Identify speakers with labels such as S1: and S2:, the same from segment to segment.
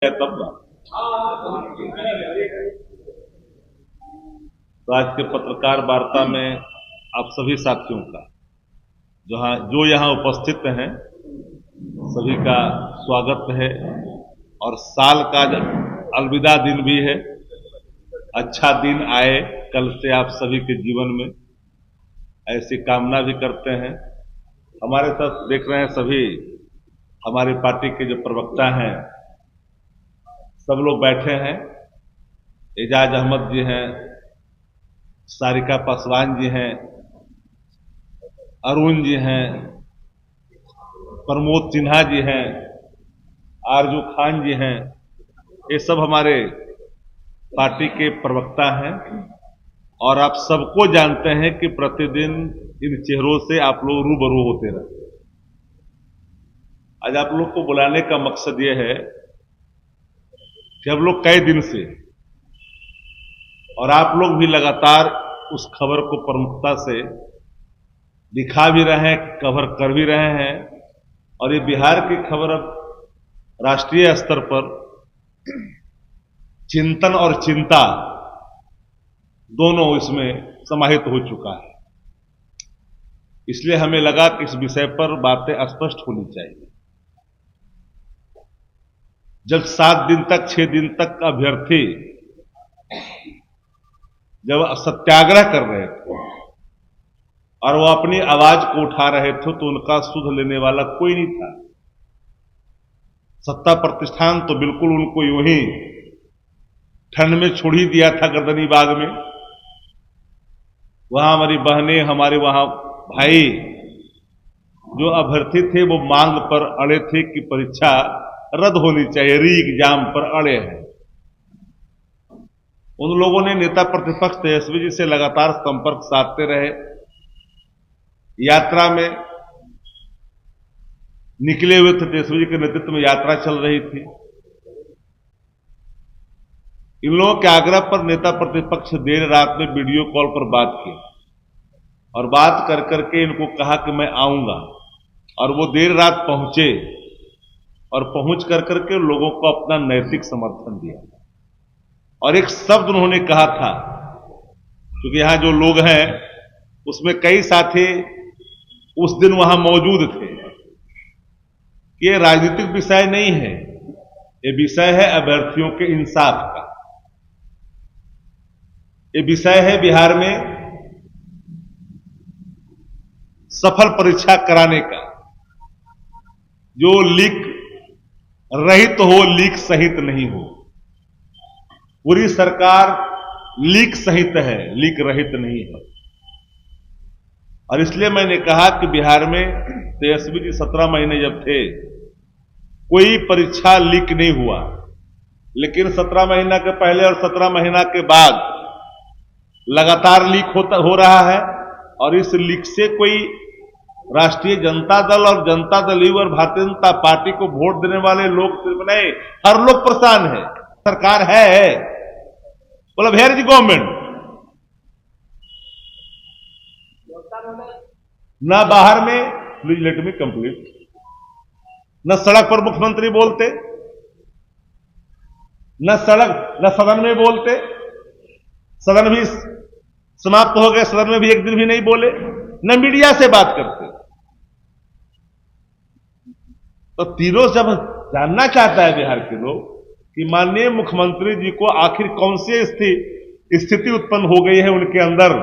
S1: तब ना। तो आज के पत्रकार वार्ता में आप सभी साथियों का जो यहाँ उपस्थित हैं सभी का स्वागत है। और साल का अलविदा दिन भी है। अच्छा दिन आए कल से आप सभी के जीवन में, ऐसी कामना भी करते हैं। हमारे साथ देख रहे हैं सभी हमारी पार्टी के जो प्रवक्ता हैं, सब लोग बैठे हैं। एजाज अहमद जी हैं, सारिका पासवान जी हैं, अरुण जी हैं, प्रमोद सिन्हा जी हैं, आरजू खान जी हैं। ये सब हमारे पार्टी के प्रवक्ता हैं और आप सबको जानते हैं कि प्रतिदिन इन चेहरों से आप लोग रूबरू होते रहते हैं। आज आप लोग को बुलाने का मकसद ये है कि हम लोग कई दिन से और आप लोग भी लगातार उस खबर को प्रमुखता से दिखा भी रहे हैं, कवर कर भी रहे हैं। और ये बिहार की खबर अब राष्ट्रीय स्तर पर चिंतन और चिंता दोनों इसमें समाहित हो चुका है। इसलिए हमें लगा कि इस विषय पर बातें स्पष्ट होनी चाहिए। जब 7 दिन तक 6 दिन तक अभ्यर्थी जब सत्याग्रह कर रहे थे और वो अपनी आवाज को उठा रहे थे तो उनका सुध लेने वाला कोई नहीं था। सत्ता प्रतिष्ठान तो बिल्कुल उनको यूं ही ठंड में छोड़ ही दिया था गर्दनी बाग में। वहां हमारी बहनें, हमारे वहां भाई जो अभ्यर्थी थे वो मांग पर अड़े थे कि परीक्षा रद्द होनी चाहिए, री एग्जाम पर अड़े हैं। उन लोगों ने नेता प्रतिपक्ष तेजस्वी जी से लगातार संपर्क साधते रहे। यात्रा में निकले हुए थे, तेजस्वी जी के नेतृत्व में यात्रा चल रही थी। इन लोगों के आग्रह पर नेता प्रतिपक्ष देर रात में वीडियो कॉल पर बात की और बात कर करके इनको कहा कि मैं आऊंगा। और वो देर रात पहुंचे और पहुंच कर करके लोगों को अपना नैतिक समर्थन दिया। और एक शब्द उन्होंने कहा था, क्योंकि यहां जो लोग हैं उसमें कई साथी उस दिन वहां मौजूद थे, कि ये राजनीतिक विषय नहीं है, ये विषय है अभ्यर्थियों के इंसाफ का। ये विषय है बिहार में सफल परीक्षा कराने का, जो लीक रहित हो, लीक सहित नहीं हो। पूरी सरकार लीक सहित है, लीक रहित नहीं है। और इसलिए मैंने कहा कि बिहार में तेजस्वी जी 17 महीने जब थे कोई परीक्षा लीक नहीं हुआ, लेकिन 17 महीना के पहले और 17 महीना के बाद लगातार लीक हो रहा है। और इस लीक से कोई राष्ट्रीय जनता दल और जनता दल यू और भारतीय जनता पार्टी को वोट देने वाले लोग सिर्फ नहीं, हर लोग परेशान है। सरकार है बोला वेयर इज गवर्नमेंट, ना बाहर में, प्लीज लेट मी कंप्लीट, न सड़क पर मुख्यमंत्री बोलते, न सदन में बोलते। सदन भी समाप्त हो गए, सदन में भी एक दिन भी नहीं बोले, न मीडिया से बात करते। तो तीनों जब जानना चाहता है बिहार के लोग कि माननीय मुख्यमंत्री जी को आखिर कौन सी स्थिति उत्पन्न हो गई है उनके अंदर,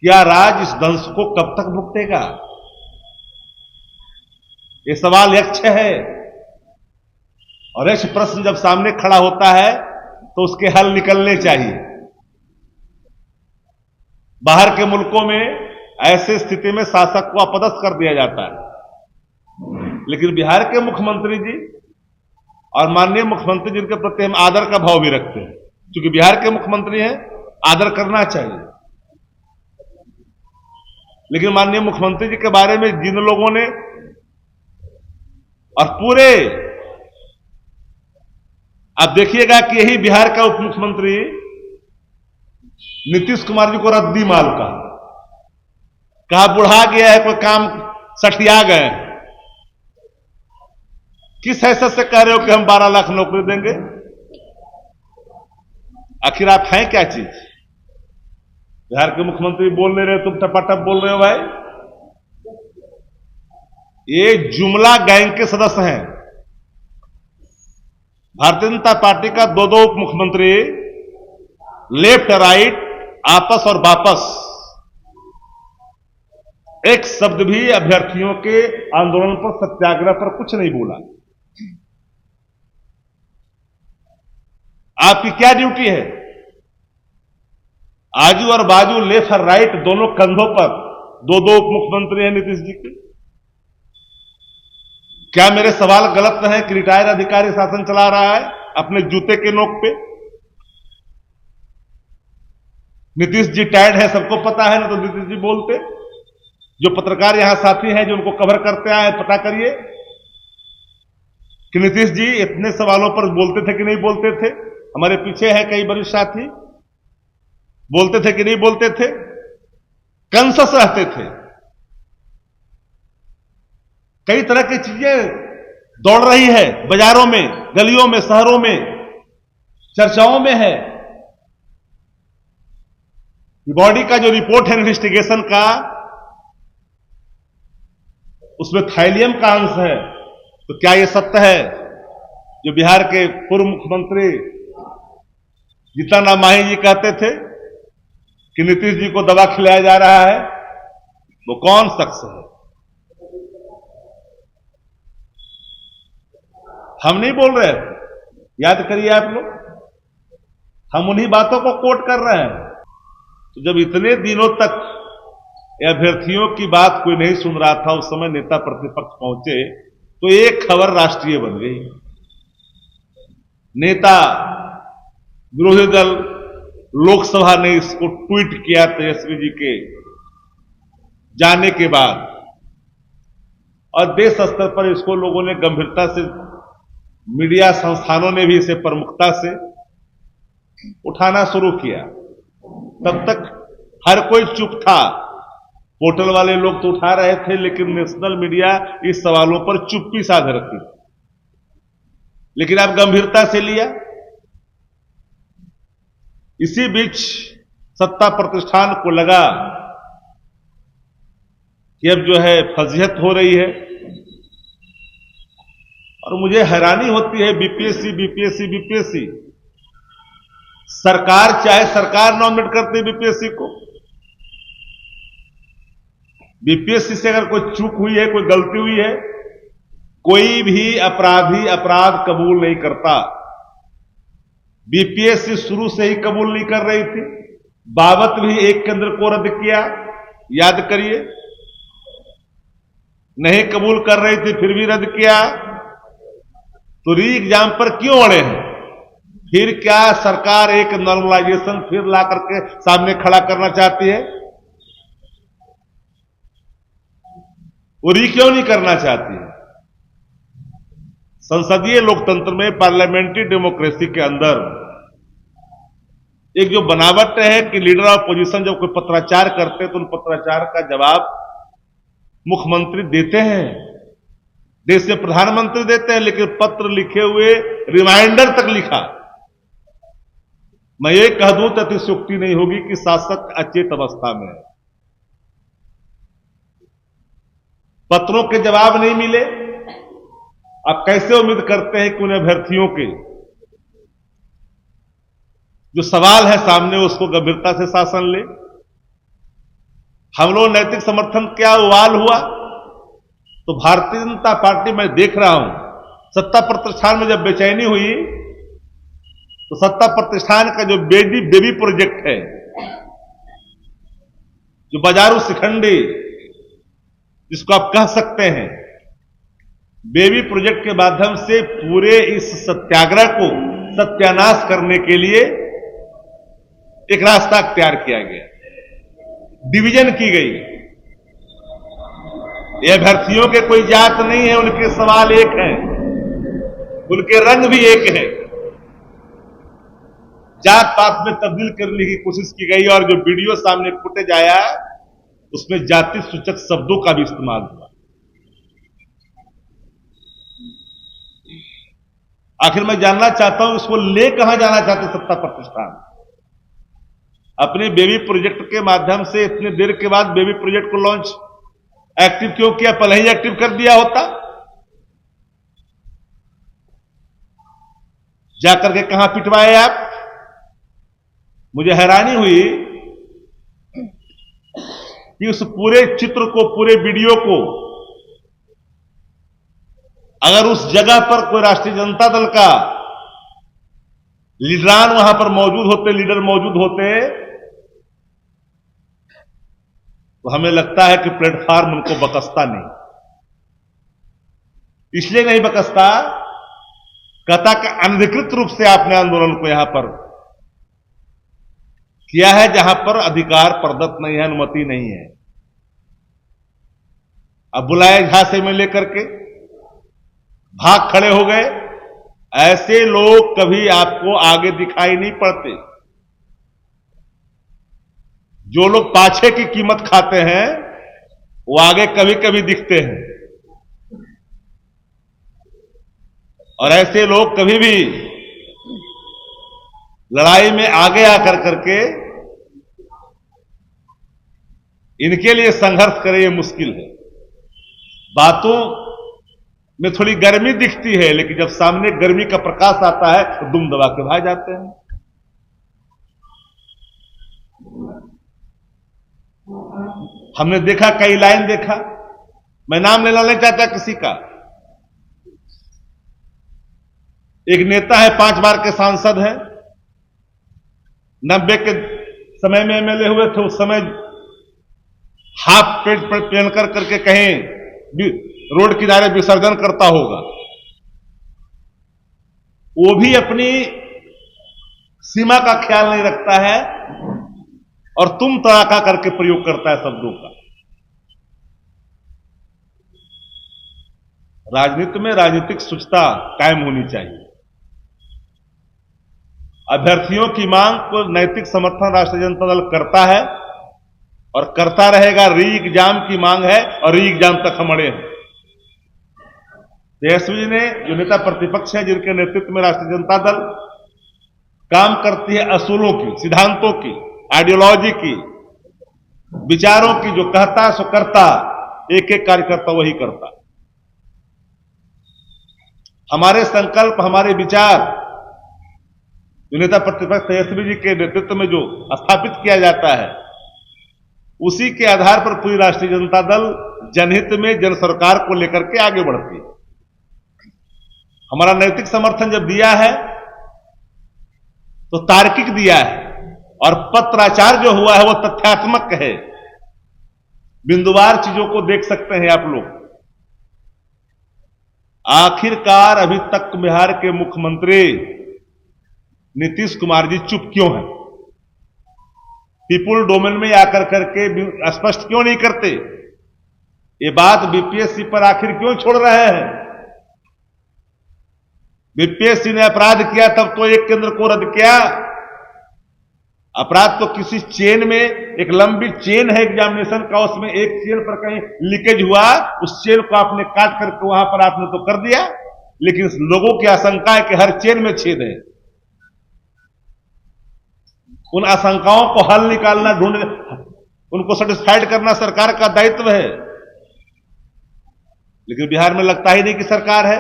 S1: क्या राज इस दंश को कब तक भुगतेगा, ये सवाल यक्ष है। और यक्ष प्रश्न जब सामने खड़ा होता है तो उसके हल निकलने चाहिए। बाहर के मुल्कों में ऐसे स्थिति में शासक को अपदस्थ कर दिया जाता है, लेकिन बिहार के मुख्यमंत्री जी और माननीय मुख्यमंत्री जिनके प्रति हम आदर का भाव भी रखते हैं, क्योंकि बिहार के मुख्यमंत्री हैं, आदर करना चाहिए। लेकिन माननीय मुख्यमंत्री जी के बारे में जिन लोगों ने और पूरे, आप देखिएगा कि यही बिहार का उप मुख्यमंत्री नीतीश कुमार जी को रद्दी माल कहा बुढ़ा गया है, कोई काम सठिया गए। किस हैसियत से कह रहे हो कि हम 12 लाख नौकरी देंगे? आखिर आप हैं क्या चीज? बिहार के मुख्यमंत्री बोल नहीं रहे, तुम टपाटप बोल रहे हो भाई। ये जुमला गैंग के सदस्य हैं। भारतीय जनता पार्टी का दो दो उप मुख्यमंत्री लेफ्ट राइट आपस और वापस एक शब्द भी अभ्यर्थियों के आंदोलन पर, सत्याग्रह पर कुछ नहीं बोला। आपकी क्या ड्यूटी है? आजू और बाजू, लेफ्ट और राइट, दोनों कंधों पर दो दो उप मुख्यमंत्री हैं नीतीश जी के। क्या मेरे सवाल गलत है कि रिटायर्ड अधिकारी शासन चला रहा है अपने जूते के नोक पे? नीतीश जी टायर्ड है, सबको पता है ना, तो नीतीश जी बोलते। जो पत्रकार यहां साथी हैं जो उनको कवर करते आए, पता करिए कि नीतीश जी इतने सवालों पर बोलते थे कि नहीं बोलते थे। हमारे पीछे है कई वरिष्ठ साथी, बोलते थे कि नहीं बोलते थे, कंसस रहते थे। कई तरह की चीजें दौड़ रही है बाजारों में, गलियों में, शहरों में, चर्चाओं में है। बॉडी का जो रिपोर्ट है इन्वेस्टिगेशन का, उसमें थाइलियम का अंश है। तो क्या यह सत्य है जो बिहार के पूर्व मुख्यमंत्री जीतन राम मांझी जी कहते थे कि नीतीश जी को दवा खिलाया जा रहा है? वो कौन शख्स है? हम नहीं बोल रहे, याद करिए आप लोग, हम उन्हीं बातों को कोट कर रहे हैं। तो जब इतने दिनों तक अभ्यर्थियों की बात कोई नहीं सुन रहा था, उस समय नेता प्रतिपक्ष पहुंचे तो एक खबर राष्ट्रीय बन गई। नेता विरोधी दल लोकसभा ने इसको ट्वीट किया तेजस्वी जी के जाने के बाद, और देश स्तर पर इसको लोगों ने गंभीरता से, मीडिया संस्थानों ने भी इसे प्रमुखता से उठाना शुरू किया। तब तक हर कोई चुप था। पोर्टल वाले लोग तो उठा रहे थे, लेकिन नेशनल मीडिया इस सवालों पर चुप्पी साध रखी। लेकिन अब गंभीरता से लिया। इसी बीच सत्ता प्रतिष्ठान को लगा कि अब जो है फजीहत हो रही है, और मुझे हैरानी होती है, बीपीएससी बीपीएससी बीपीएससी, सरकार चाहे सरकार नॉमिनेट करती है बीपीएससी को। बीपीएससी से अगर कोई चूक हुई है, कोई गलती हुई है, कोई भी अपराधी अपराध कबूल नहीं करता। बीपीएससी शुरू से ही कबूल नहीं कर रही थी। बाबत भी एक केंद्र को रद्द किया, याद करिए, नहीं कबूल कर रही थी फिर भी रद्द किया। तो री एग्जाम पर क्यों अड़े हैं? फिर क्या सरकार एक नॉर्मलाइजेशन फिर ला करके सामने खड़ा करना चाहती है? वो री क्यों नहीं करना चाहती है? संसदीय लोकतंत्र में, पार्लियामेंट्री डेमोक्रेसी के अंदर एक जो बनावट है कि लीडर ऑफ अपोजिशन जब कोई पत्राचार करते हैं तो उन पत्राचार का जवाब मुख्यमंत्री देते हैं, देश के प्रधानमंत्री देते हैं, लेकिन पत्र लिखे हुए रिमाइंडर तक लिखा। मैं ये कह दूं तो अतिशयोक्ति नहीं होगी कि शासक अचेत अवस्था में है। पत्रों के जवाब नहीं मिले, आप कैसे उम्मीद करते हैं कि उन अभ्यर्थियों के जो सवाल है सामने उसको गंभीरता से शासन ले? हम लोग नैतिक समर्थन क्या उवाल हुआ? तो भारतीय जनता पार्टी, मैं देख रहा हूं, सत्ता प्रतिष्ठान में जब बेचैनी हुई तो सत्ता प्रतिष्ठान का जो बेबी प्रोजेक्ट है, जो बाजारू शिखंडी जिसको आप कह सकते हैं, बेबी प्रोजेक्ट के माध्यम से पूरे इस सत्याग्रह को सत्यानाश करने के लिए एक रास्ता तैयार किया गया, डिवीजन की गई। ये अभ्यर्थियों के कोई जात नहीं है, उनके सवाल एक हैं, उनके रंग भी एक है। जात पात में तब्दील करने की कोशिश की गई, और जो वीडियो सामने फुटेज आया उसमें जाति सूचक शब्दों का भी इस्तेमाल हुआ। आखिर मैं जानना चाहता हूं इसको ले कहां जाना चाहते सत्ता प्रतिष्ठान? अपने बेबी प्रोजेक्ट के माध्यम से इतने देर के बाद बेबी प्रोजेक्ट को लॉन्च एक्टिव क्यों किया? पहले ही एक्टिव कर दिया होता। जाकर के कहां पिटवाए आप? मुझे हैरानी हुई कि उस पूरे चित्र को, पूरे वीडियो को, अगर उस जगह पर कोई राष्ट्रीय जनता दल का लीडरान वहां पर मौजूद होते, लीडर मौजूद होते, तो हमें लगता है कि प्लेटफॉर्म उनको बकसता नहीं। इसलिए नहीं बकसता, कहता कि अनधिकृत रूप से आपने आंदोलन को यहां पर किया है, जहां पर अधिकार प्रदत्त नहीं है, अनुमति नहीं है। अब बुलाए झांसे में लेकर के भाग खड़े हो गए। ऐसे लोग कभी आपको आगे दिखाई नहीं पड़ते। जो लोग पाछे की कीमत खाते हैं वो आगे कभी कभी दिखते हैं, और ऐसे लोग कभी भी लड़ाई में आगे आकर करके इनके लिए संघर्ष करें, ये मुश्किल है। बातों में थोड़ी गर्मी दिखती है, लेकिन जब सामने गर्मी का प्रकाश आता है तो दुम दबा के भाग जाते हैं। हमने देखा, कई लाइन देखा, मैं नाम लेना नहीं चाहता किसी का। एक नेता है, 5 बार के सांसद हैं, 90 के समय में एमएलए हुए थे। उस समय हाफ पेट पर पहन कर करके कहीं रोड किनारे विसर्जन करता होगा। वो भी अपनी सीमा का ख्याल नहीं रखता है और तुम तड़ाका करके प्रयोग करता है शब्दों का। राजनीति में राजनीतिक शुचिता कायम होनी चाहिए। अभ्यर्थियों की मांग को नैतिक समर्थन राष्ट्रीय जनता दल करता है और करता रहेगा। री एग्जाम की मांग है और री एग्जाम तक हम अड़े हैं। तेजस्वी जी ने, जो नेता प्रतिपक्ष है, जिनके नेतृत्व में राष्ट्रीय जनता दल काम करती है, असूलों की, सिद्धांतों की, आइडियोलॉजी की, विचारों की, जो कहता सो करता, एक एक कार्यकर्ता वही करता। हमारे संकल्प, हमारे विचार जो नेता प्रतिपक्ष तेजस्वी जी के नेतृत्व में जो स्थापित किया जाता है, उसी के आधार पर पूरी राष्ट्रीय जनता दल जनहित में, जन सरकार को लेकर के आगे बढ़ती है। हमारा नैतिक समर्थन जब दिया है तो तार्किक दिया है, और पत्राचार जो हुआ है वो तथ्यात्मक है। बिंदुवार चीजों को देख सकते हैं आप लोग। आखिरकार अभी तक बिहार के मुख्यमंत्री नीतीश कुमार जी चुप क्यों हैं? पीपुल डोमेन में आकर करके स्पष्ट क्यों नहीं करते? ये बात बीपीएससी पर आखिर क्यों छोड़ रहे हैं? बीपीएससी ने अपराध किया तब तो एक केंद्र को रद्द किया। अपराध तो किसी चेन में, एक लंबी चेन है एग्जामिनेशन का, उसमें एक चेन पर कहीं लीकेज हुआ, उस चेन को आपने काट करके वहां पर आपने तो कर दिया, लेकिन लोगों की आशंका है कि हर चेन में छेद है। उन आशंकाओं को हल निकालना, ढूंढ, उनको सेटिस्फाइड करना सरकार का दायित्व है। लेकिन बिहार में लगता ही नहीं कि सरकार है।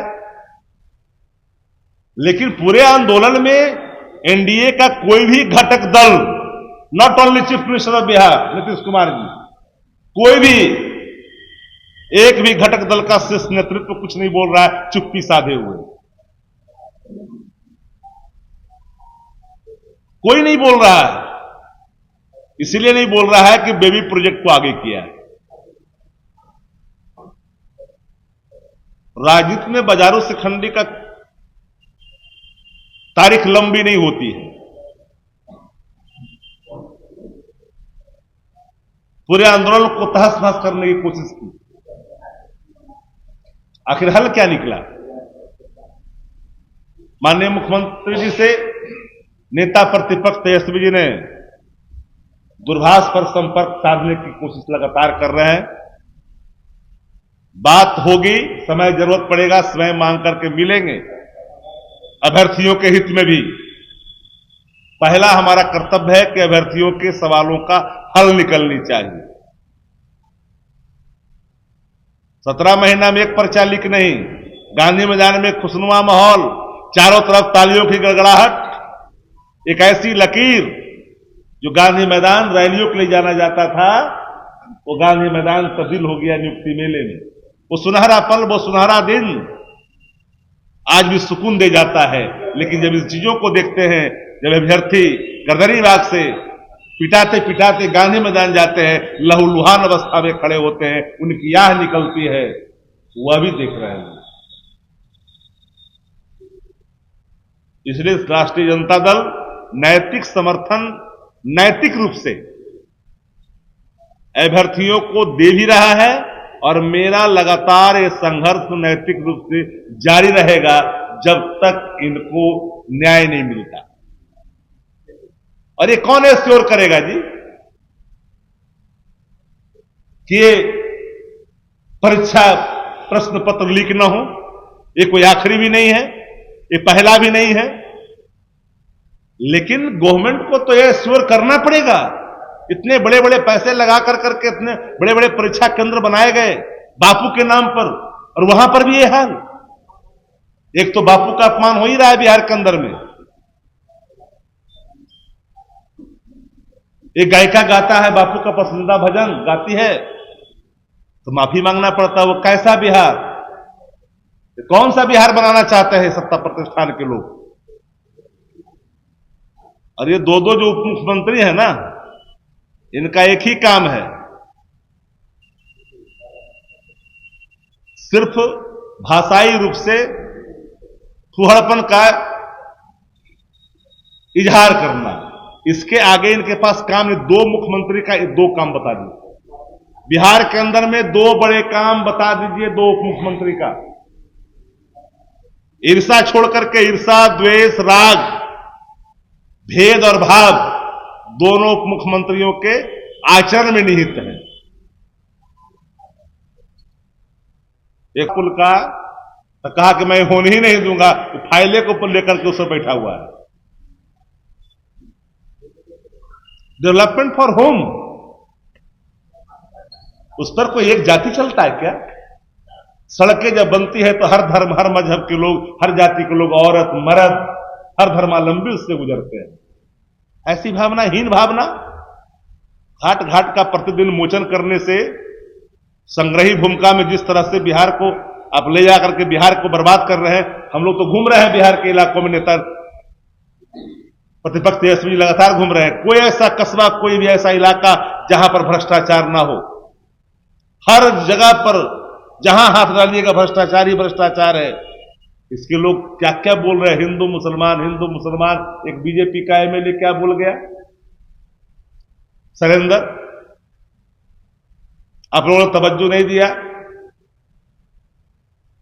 S1: लेकिन पूरे आंदोलन में एनडीए का कोई भी घटक दल, not only chief minister of Bihar Nitish Kumar ji, कोई भी एक भी घटक दल का शीर्ष नेतृत्व कुछ नहीं बोल रहा है, चुप्पी साधे हुए। कोई नहीं बोल रहा है। इसलिए नहीं बोल रहा है कि बेबी प्रोजेक्ट को आगे किया है। राजनीति में बाजारों से खंडी का तारीख लंबी नहीं होती है। पूरे आंदोलन को तहस नहस करने की कोशिश की। आखिर हल क्या निकला? माननीय मुख्यमंत्री जी से नेता प्रतिपक्ष तेजस्वी जी ने दूरभाष पर संपर्क साधने की कोशिश लगातार कर रहे हैं। बात होगी, समय जरूरत पड़ेगा, स्वयं मांग करके मिलेंगे। अभ्यर्थियों के हित में भी पहला हमारा कर्तव्य है कि अभ्यर्थियों के सवालों का हल निकलनी चाहिए। 17 महीना में एक पर्चा लीक नहीं, गांधी मैदान में खुशनुमा माहौल, चारों तरफ तालियों की गड़गड़ाहट, एक ऐसी लकीर जो गांधी मैदान रैलियों के लिए जाना जाता था, वो गांधी मैदान तब्दील हो गया नियुक्ति मेले में। वो सुनहरा पल, वो सुनहरा दिन आज भी सुकून दे जाता है। लेकिन जब इस चीजों को देखते हैं, जब अभ्यर्थी गर्दनी बाग से पिटाते पिटाते गांधी मैदान जाते हैं, लहूलुहान अवस्था में खड़े होते हैं, उनकी आह निकलती है, वह भी देख रहे हैं। इसलिए राष्ट्रीय जनता दल नैतिक समर्थन नैतिक रूप से अभ्यर्थियों को दे भी रहा है और मेरा लगातार ये संघर्ष नैतिक रूप से जारी रहेगा जब तक इनको न्याय नहीं मिलता। और ये कौन एश्योर करेगा जी कि ये परीक्षा प्रश्न पत्र लीक न हो? ये कोई आखिरी भी नहीं है, ये पहला भी नहीं है, लेकिन गवर्नमेंट को तो ये एश्योर करना पड़ेगा। इतने बड़े बड़े पैसे लगा करके इतने बड़े बड़े परीक्षा केंद्र बनाए गए बापू के नाम पर, और वहां पर भी ये हाल। एक तो बापू का अपमान हो ही रहा है बिहार के अंदर में। एक गायिका गाता है, बापू का पसंदीदा भजन गाती है, तो माफी मांगना पड़ता है। वो कैसा बिहार, कौन सा बिहार बनाना चाहते हैं सत्ता प्रतिष्ठान के लोग? और ये दो जो उप मुख्यमंत्री है ना, इनका एक ही काम है, सिर्फ भाषाई रूप से फुहड़पन का इजहार करना। इसके आगे इनके पास काम नहीं। दो मुख्यमंत्री का दो काम बता दीजिए, बिहार के अंदर में दो बड़े काम बता दीजिए दो उप मुख्यमंत्री का। ईर्षा छोड़ करके, ईर्षा, द्वेष, राग, भेद और भाव दोनों उप मुख्यमंत्रियों के आचरण में निहित है। एक पुल का तो कहा कि मैं होने ही नहीं दूंगा, तो फाइले को ऊपर लेकर के उस पर बैठा हुआ है। डेवलपमेंट फॉर होम, उस पर कोई एक जाति चलता है क्या? सड़कें जब बनती है तो हर धर्म, हर मजहब के लोग, हर जाति के लोग, औरत मर्द, हर धर्मावलंबी उससे गुजरते हैं। ऐसी भावना, हीन भावना, घाट घाट का प्रतिदिन मोचन करने से संग्रही भूमिका में जिस तरह से बिहार को आप ले जाकर के बिहार को बर्बाद कर रहे हैं। हम लोग तो घूम रहे हैं बिहार के इलाकों में, नेता प्रतिपक्ष तेजस्वी लगातार घूम रहे हैं। कोई ऐसा कस्बा, कोई भी ऐसा इलाका जहां पर भ्रष्टाचार ना हो। हर जगह पर जहां हाथ डालिएगा भ्रष्टाचार ही भ्रष्टाचार है। इसके लोग क्या क्या बोल रहे हैं, हिंदू मुसलमान, हिंदू मुसलमान। एक बीजेपी का एमएलए क्या बोल गया, सरेंद्र, आप लोगों ने तवज्जो नहीं दिया।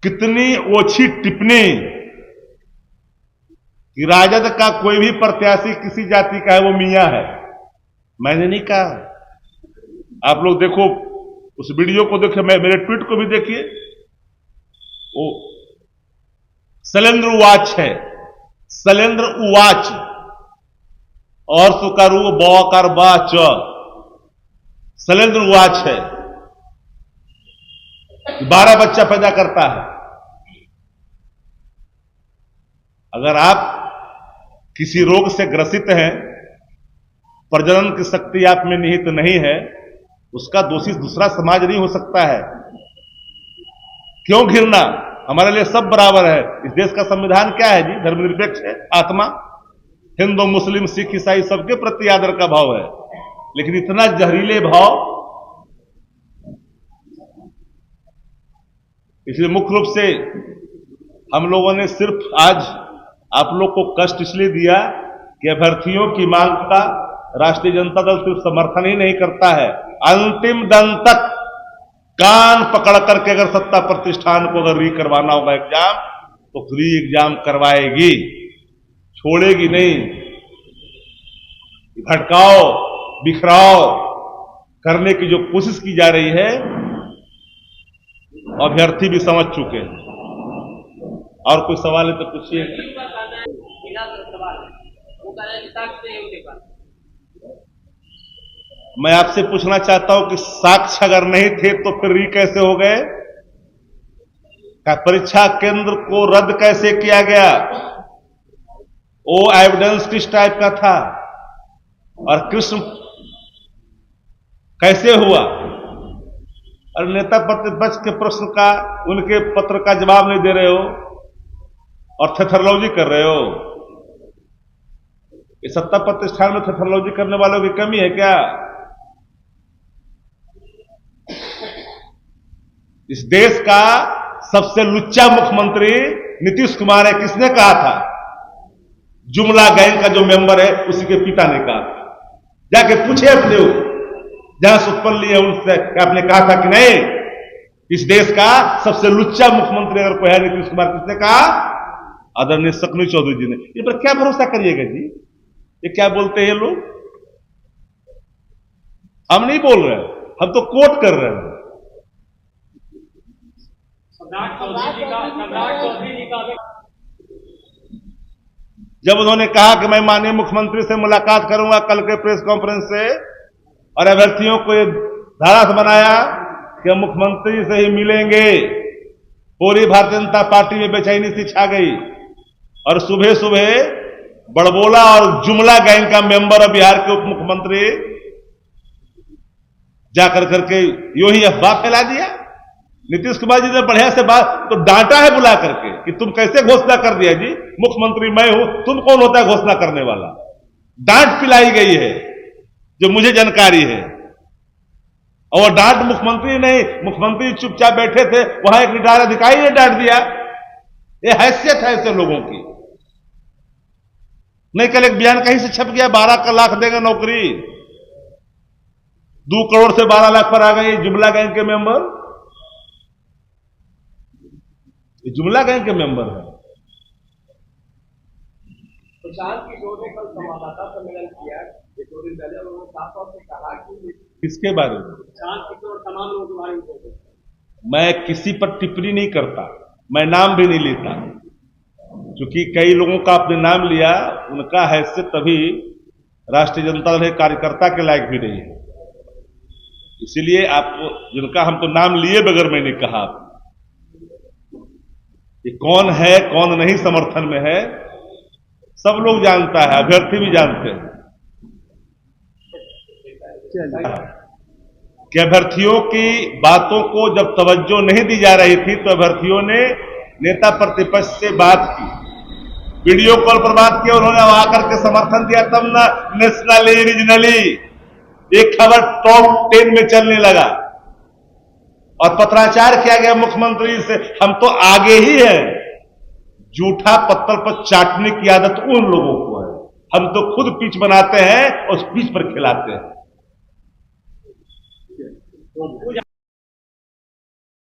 S1: कितनी ओछी टिप्पणी कि राजद का कोई भी प्रत्याशी किसी जाति का है वो मियां है। मैंने नहीं कहा। आप लोग देखो, उस वीडियो को देखिए, मेरे ट्वीट को भी देखिए। वो शैलेंद्र उवाच है, शैलेंद्र उवाच, और सुकारू बौकार बाच, शैलेंद्र उवाच है। 12 बच्चा पैदा करता है। अगर आप किसी रोग से ग्रसित हैं, प्रजनन की शक्ति आप में निहित नहीं है, उसका दोषी दूसरा समाज नहीं हो सकता है। क्यों घिरना? हमारे लिए सब बराबर है। इस देश का संविधान क्या है जी? धर्मनिरपेक्ष है, आत्मा। हिंदू, मुस्लिम, सिख, ईसाई सबके प्रति आदर का भाव है। लेकिन इतना जहरीले भाव, इसलिए मुख्य रूप से हम लोगों ने सिर्फ आज आप लोग को कष्ट इसलिए दिया कि अभ्यर्थियों की मांग का राष्ट्रीय जनता दल सिर्फ समर्थन ही नहीं करता है, अंतिम दम तक कान पकड़ करके अगर सत्ता प्रतिष्ठान को अगर री करवाना होगा एग्जाम, तो री एग्जाम करवाएगी, छोड़ेगी नहीं। भटकाओ, बिखराओ करने की जो कोशिश की जा रही है, अभ्यर्थी भी समझ चुके हैं। और कोई सवाल है तो पूछिए। मैं आपसे पूछना चाहता हूं कि साक्ष्य अगर नहीं थे तो फिर री कैसे हो गए? परीक्षा केंद्र को रद्द कैसे किया गया? वो एविडेंस किस टाइप का था और कृष्ण कैसे हुआ? और नेता प्रतिपक्ष के प्रश्न का, उनके पत्र का जवाब नहीं दे रहे हो और थेथरोलॉजी कर रहे हो। ये सत्ता प्रतिष्ठान में थेथरोलॉजी करने वालों की कमी है क्या? इस देश का सबसे लुच्चा मुख्यमंत्री नीतीश कुमार है। किसने कहा था? जुमला गैंग का जो मेंबर है उसी के पिता ने कहा था। जाके पूछे अपने जहां से उत्पन्न लिए उनसे, आपने कहा था कि नहीं इस देश का सबसे लुच्चा मुख्यमंत्री अगर कोई है नीतीश कुमार। किसने कहा? आदरणीय सकनी चौधरी जी ने। इन पर क्या भरोसा करिएगा जी? ये क्या बोलते हैं लोग? हम नहीं बोल रहे, हम तो कोट कर रहे हैं। जब उन्होंने कहा कि मैं माननीय मुख्यमंत्री से मुलाकात करूंगा कल के प्रेस कॉन्फ्रेंस से, और अभ्यर्थियों को ये धारास बनाया कि मुख्यमंत्री से ही मिलेंगे, पूरी भारतीय जनता पार्टी में बेचैनी सी छा गई। और सुबह सुबह बड़बोला और जुमला गैंग का मेंबर और बिहार के उप मुख्यमंत्री जाकर करके यूं ही अफवाह फैला दिया। नीतीश कुमार जी ने बढ़िया से बात तो डांटा है बुला करके कि तुम कैसे घोषणा कर दिया जी, मुख्यमंत्री मैं हूं, तुम कौन होता है घोषणा करने वाला? डांट पिलाई गई है जो मुझे जानकारी है। और डांट मुख्यमंत्री नहीं, मुख्यमंत्री चुपचाप बैठे थे, वहां एक रिटायर्ड अधिकारी ने डांट दिया। ये हैसियत है ऐसे लोगों की। नहीं कल एक बयान कहीं से छप गया 12 लाख देंगे नौकरी, 2 करोड़ से 12 लाख पर आ गई। जुमला गैंग के मेंबर, ये जुमला गैंग के मेंबर है।
S2: प्रशांत किशोर ने कल संवाददाता सम्मेलन किया, 2 दिन पहले उन्होंने साफ तौर से कहा कि
S1: किसके बारे में?
S2: प्रशांत किशोर तमाम लोगों के बारे में।
S1: मैं किसी पर टिप्पणी नहीं करता, मैं नाम भी नहीं लेता, क्योंकि कई लोगों का आपने नाम लिया, उनका हैसियत तभी राष्ट्रीय जनता दल कार्यकर्ता के लायक भी नहीं है। इसीलिए आप जिनका हम तो नाम लिए बगैर मैंने कहा ये कौन है कौन नहीं समर्थन में है सब लोग जानता है, अभ्यर्थी भी जानते हैं कि अभ्यर्थियों की बातों को जब तवज्जो नहीं दी जा रही थी तो अभ्यर्थियों ने नेता प्रतिपक्ष से बात की, वीडियो कॉल पर बात की, उन्होंने आकर के समर्थन दिया। तब ना नेशनली रीजनली एक खबर टॉप 10 में चलने लगा और पत्राचार किया गया मुख्यमंत्री से। हम तो आगे ही हैं। जूठा पत्तल पर चाटने की आदत उन लोगों को है, हम तो खुद पिच बनाते हैं और उस पिच पर खिलाते हैं।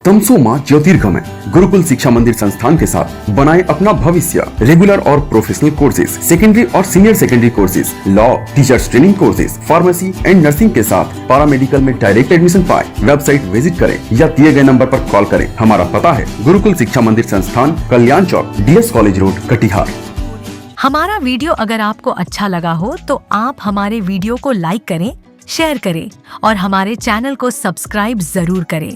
S3: तमसोमा ज्योतिर्गमय गुरुकुल शिक्षा मंदिर संस्थान के साथ बनाए अपना भविष्य। रेगुलर और प्रोफेशनल कोर्सेज, सेकेंडरी और senior secondary courses, law, teachers training courses, pharmacy and nursing के साथ पैरामेडिकल में डायरेक्ट एडमिशन पाए। वेबसाइट विजिट करें या दिए गए नंबर पर कॉल करें। हमारा पता है गुरुकुल शिक्षा मंदिर संस्थान, कल्याण चौक, DS कॉलेज रोड, कटिहार।
S4: हमारा वीडियो अगर आपको अच्छा लगा हो तो आप हमारे वीडियो को लाइक करें, शेयर करें और हमारे चैनल को सब्सक्राइब जरूर करें।